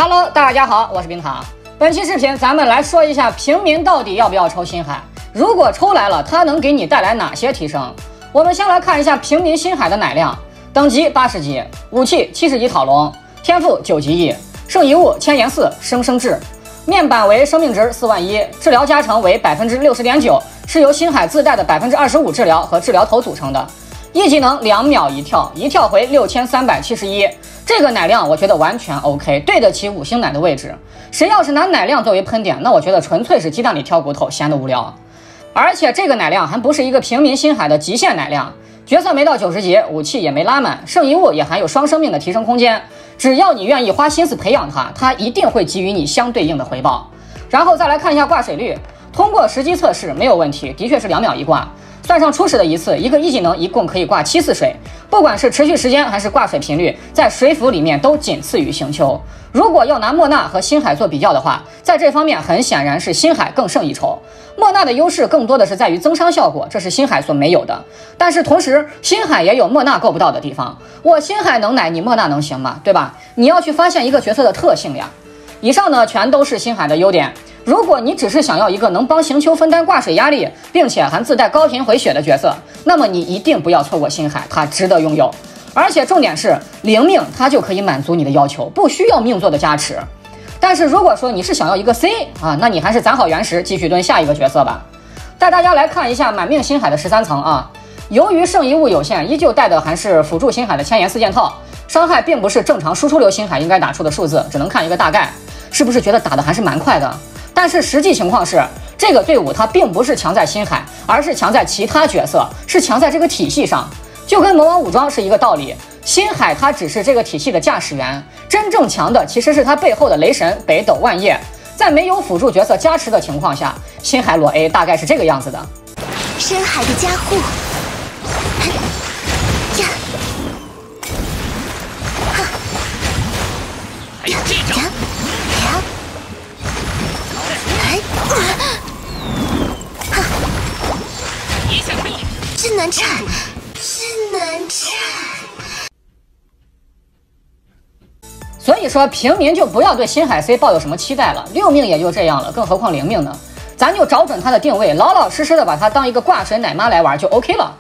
Hello， 大家好，我是冰糖。本期视频咱们来说一下平民到底要不要抽星海，如果抽来了，它能给你带来哪些提升？我们先来看一下平民星海的奶量，等级80级，武器70级讨龙，天赋9级 E， 圣遗物千言寺生生智，面板为生命值4万1，治疗加成为 60.9%， 是由星海自带的 25% 治疗和治疗头组成的。一技能2秒一跳，一跳回6371，这个奶量我觉得完全 OK， 对得起5星奶的位置。谁要是拿奶量作为喷点，那我觉得纯粹是鸡蛋里挑骨头，闲得无聊。而且这个奶量还不是一个平民星海的极限奶量，角色没到90级，武器也没拉满，圣遗物也含有双生命的提升空间，只要你愿意花心思培养它，它一定会给予你相对应的回报。然后再来看一下挂水率，通过实际测试没有问题，的确是2秒一挂。算上初始的一次，一个一技能一共可以挂7次水，不管是持续时间还是挂水频率，在水府里面都仅次于星丘。如果要拿莫娜和星海做比较的话，在这方面很显然是星海更胜一筹。莫娜的优势更多的是在于增伤效果，这是星海所没有的。但是同时，星海也有莫娜够不到的地方。我星海能奶，你莫娜能行吗？对吧？你要去发现一个角色的特性呀。以上呢全都是星海的优点。如果你只是想要一个能帮星丘分担挂水压力，并且还自带高频回血的角色，那么你一定不要错过星海，它值得拥有。而且重点是灵命，它就可以满足你的要求，不需要命座的加持。但是如果说你是想要一个 C 啊，那你还是攒好原石，继续蹲下一个角色吧。带大家来看一下满命星海的13层啊。由于圣遗物有限，依旧带的还是辅助星海的千言4件套，伤害并不是正常输出流星海应该打出的数字，只能看一个大概。是不是觉得打的还是蛮快的？但是实际情况是，这个队伍它并不是强在星海，而是强在其他角色，是强在这个体系上，就跟魔王武装是一个道理。星海它只是这个体系的驾驶员，真正强的其实是它背后的雷神、北斗、万叶。在没有辅助角色加持的情况下，星海裸 A 大概是这个样子的。深海的加护，呀，还有这招。真难缠，真难缠。所以说平民就不要对星海 C 抱有什么期待了，6命也就这样了，更何况0命呢？咱就找准它的定位，老老实实的把它当一个挂水奶妈来玩就 OK 了。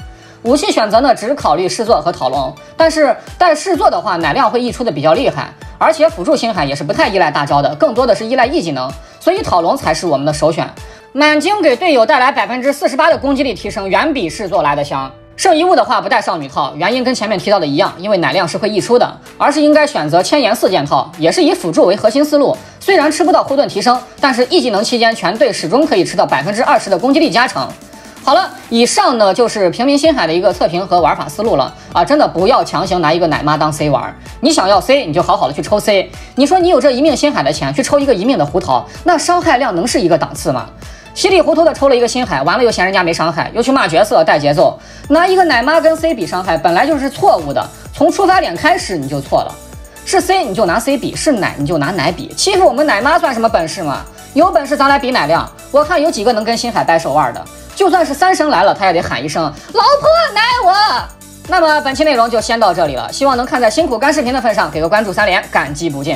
武器选择呢，只考虑试作和讨龙，但是带试作的话，奶量会溢出的比较厉害，而且辅助星海也是不太依赖大招的，更多的是依赖 E 技能，所以讨龙才是我们的首选。满精给队友带来48%的攻击力提升，远比试作来的香。圣遗物的话不带少女套，原因跟前面提到的一样，因为奶量是会溢出的，而是应该选择千言4件套，也是以辅助为核心思路。虽然吃不到护盾提升，但是 E 技能期间全队始终可以吃到20%的攻击力加成。好了，以上呢就是平民星海的一个测评和玩法思路了啊！真的不要强行拿一个奶妈当 C 玩，你想要 C 你就好好的去抽 C。你说你有这1命星海的钱去抽一个1命的胡桃，那伤害量能是一个档次吗？稀里糊涂的抽了一个星海，完了又嫌人家没伤害，又去骂角色带节奏，拿一个奶妈跟 C 比伤害本来就是错误的，从出发点开始你就错了。是 C 你就拿 C 比，是奶你就拿奶比，欺负我们奶妈算什么本事嘛？有本事咱来比奶量，我看有几个能跟星海掰手腕的，就算是3神来了，他也得喊一声老婆奶我。那么本期内容就先到这里了，希望能看在辛苦干视频的份上给个关注3连，感激不尽。